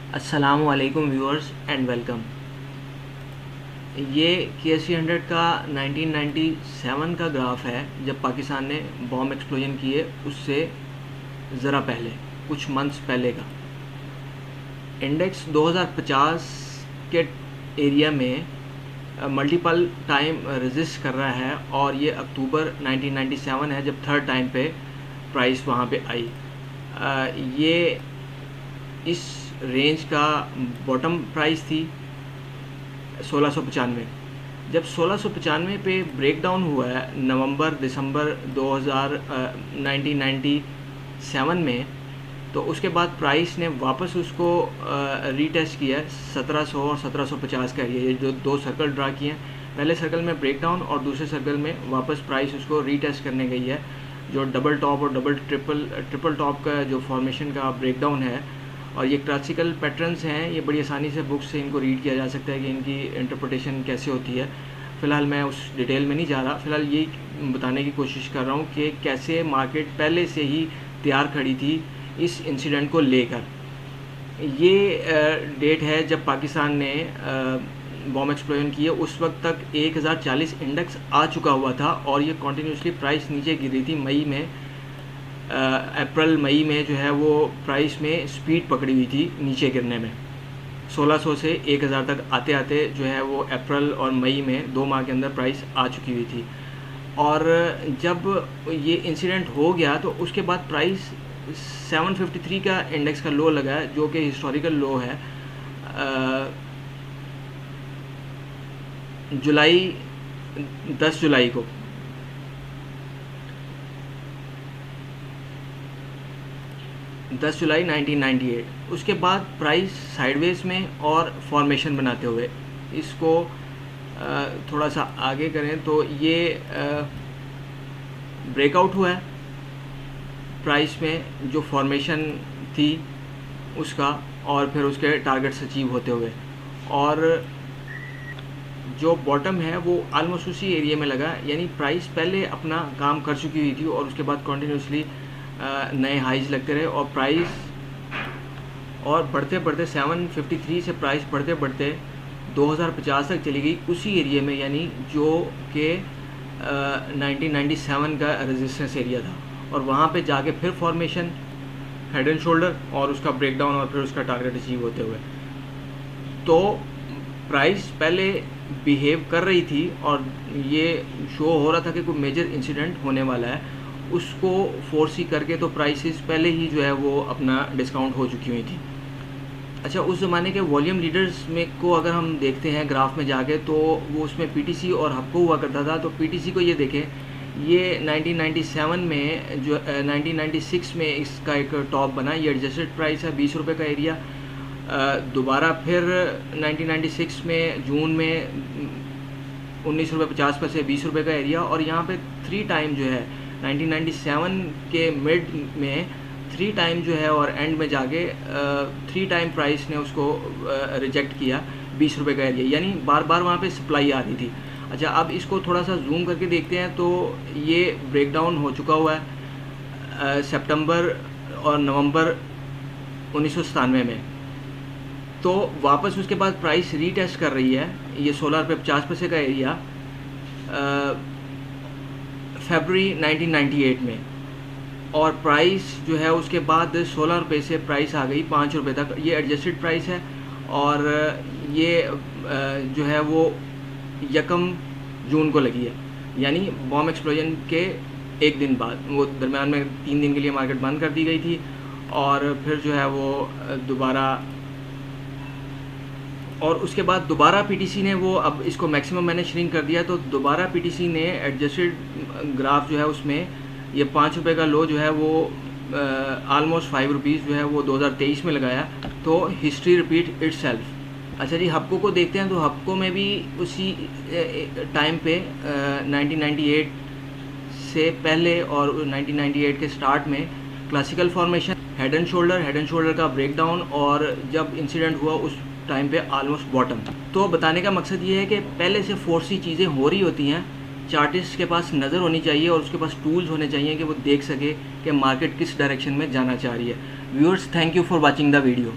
अस्सलामुअलैकुम viewers and welcome. ये KSE 100 का 1997 का ग्राफ है, जब पाकिस्तान ने बॉम्ब एक्सप्लोजन किए उससे ज़रा पहले, कुछ मंथ्स पहले का। इंडेक्स 2050 के एरिया में मल्टीपल टाइम रेजिस्ट कर रहा है और ये अक्टूबर 1997 है जब थर्ड टाइम पे प्राइस वहाँ पे आई। ये इस रेंज का बॉटम प्राइस थी 1695। जब 1695 पे ब्रेक डाउन हुआ है नवंबर दिसंबर 1997 में, तो उसके बाद प्राइस ने वापस उसको रीटेस्ट किया 1700 और 1750 का एरिया। ये जो दो सर्कल ड्रा किए हैं, पहले सर्कल में ब्रेक डाउन और दूसरे सर्कल में वापस प्राइस उसको रीटेस्ट करने गई है। जो डबल टॉप और ट्रिपल टॉप का जो फॉर्मेशन का ब्रेक डाउन है, और ये क्लासिकल पैटर्न्स हैं, ये बड़ी आसानी से बुक्स से इनको रीड किया जा सकता है कि इनकी इंटरप्रिटेशन कैसे होती है। फ़िलहाल मैं उस डिटेल में नहीं जा रहा, फ़िलहाल यही बताने की कोशिश कर रहा हूँ कि कैसे मार्केट पहले से ही तैयार खड़ी थी इस इंसिडेंट को लेकर। ये डेट है जब पाकिस्तान ने बॉम्ब एक्सप्लोजन किए। उस वक्त तक 1040 इंडेक्स आ चुका हुआ था और ये कॉन्टीन्यूसली प्राइस नीचे गिर रही थी। मई में अप्रैल मई में जो है वो प्राइस में स्पीड पकड़ी हुई थी नीचे गिरने में। 1600 से 1000 तक आते आते जो है वो अप्रैल और मई में 2 माह के अंदर प्राइस आ चुकी हुई थी। और जब ये इंसिडेंट हो गया तो उसके बाद प्राइस 753 का इंडेक्स का लो लगा है, जो कि हिस्टोरिकल लो है। जुलाई 10 जुलाई को 10 जुलाई 1998। उसके बाद प्राइस साइडवेज में और फॉर्मेशन बनाते हुए, इसको थोड़ा सा आगे करें तो ये ब्रेकआउट हुआ है प्राइस में जो फॉर्मेशन थी उसका, और फिर उसके टारगेट्स अचीव होते हुए, और जो बॉटम है वो आलमोस्ट उसी एरिया में लगा। यानी प्राइस पहले अपना काम कर चुकी हुई थी और उसके बाद कॉन्टीन्यूसली नए हाइज लगते रहे और प्राइस और बढ़ते बढ़ते 753 से प्राइस बढ़ते बढ़ते 2050 तक चली गई उसी एरिया में, यानी जो कि 1997 का रेजिस्टेंस एरिया था। और वहाँ पे जाके फिर फॉर्मेशन, हेड एंड शोल्डर और उसका ब्रेकडाउन और फिर उसका टारगेट अचीव होते हुए। तो प्राइस पहले बिहेव कर रही थी और ये शो हो रहा था कि कोई मेजर इंसिडेंट होने वाला है, उसको फोर्स ही करके तो प्राइसेस पहले ही जो है वो अपना डिस्काउंट हो चुकी हुई थी। अच्छा, उस ज़माने के वॉल्यूम लीडर्स में को अगर हम देखते हैं ग्राफ में जाके, तो वो उसमें PTC और हब्को हुआ करता था। तो PTC को ये देखें, ये 1997 में जो 1996 में इसका एक टॉप बना। ये एडजस्टेड प्राइस है, 20 रुपये का एरिया। दोबारा फिर 1996 में जून में 19 रुपये 50 पैसे, 20 रुपये का एरिया। और यहाँ पे 3 टाइम जो है 1997 के मिड में 3 टाइम जो है, और एंड में जाके 3 टाइम प्राइस ने उसको रिजेक्ट किया 20 रुपये का एरिया, यानी बार बार वहाँ पे सप्लाई आ रही थी। अच्छा, अब इसको थोड़ा सा जूम करके देखते हैं तो ये ब्रेकडाउन हो चुका हुआ है सितंबर और नवंबर 1997 में। तो वापस उसके बाद प्राइस रीटेस्ट कर रही है। ये 16 रुपये 50 पैसे का एरिया फरवरी 1998 में, और प्राइस जो है उसके बाद 16 रुपये से प्राइस आ गई 5 रुपये तक। ये एडजस्टेड प्राइस है और ये जो है वो 1 जून को लगी है, यानी बॉम्ब एक्सप्लोजन के एक दिन बाद। वो दरम्यान में 3 दिन के लिए मार्केट बंद कर दी गई थी और फिर जो है वो दोबारा, और उसके बाद दोबारा PTC ने वो, अब इसको मैक्सिमम मैंने श्रिंक कर दिया, तो दोबारा PTC ने एडजस्टेड ग्राफ जो है उसमें ये 5 रुपये का लो जो है वो आलमोस्ट 5 रुपीज़ जो है वो 2023 में लगाया। तो हिस्ट्री रिपीट इटसेल्फ। अच्छा जी, हब्को को देखते हैं तो हब्को में भी उसी टाइम पे 1998 से पहले और 1998 के स्टार्ट में classical formation, head and shoulder का ब्रेकडाउन, और जब इंसिडेंट हुआ उस टाइम पे ऑलमोस्ट बॉटम। तो बताने का मकसद ये है कि पहले से फोर्सी चीज़ें हो रही होती हैं, चार्टिस्ट के पास नज़र होनी चाहिए और उसके पास टूल्स होने चाहिए कि वो देख सके कि मार्केट किस डायरेक्शन में जाना चाह रही है। Viewers, thank you for watching the video.